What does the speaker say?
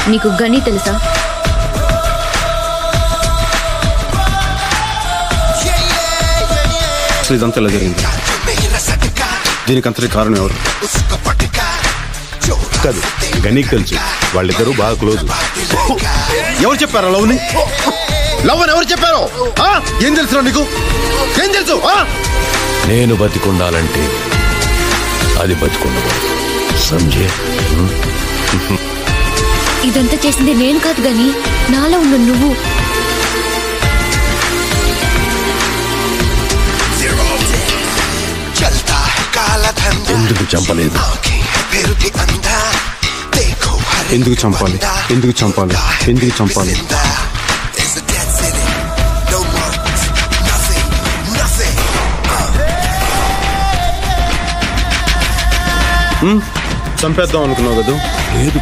నీకు గని తెలుసా? ఇదంతా ఎలా జరిగింది? దీనికంతటి కారణం ఎవరు? కాదు, గనీకి తెలుసు. వాళ్ళిద్దరూ బాగా క్లోజ్. ఎవరు చెప్పారా లవ్ని? లవ్ అని ఎవరు చెప్పారు? ఏం తెలుసు నీకు? ఏం తెలుసు? నేను బతికుండాలంటే అది బతికుండకూడదు. సంజే, ఇదంతా చేసింది నేను కాదు గాని నాలో ఉన్న నువ్వు. ఎందుకు చంపలేదు? ఎందుకు చంపాలి? ఎందుకు చంపాలి? ఎందుకు చంపాలి? చంపేద్దాం అనుకున్నావు కదా? లేదు.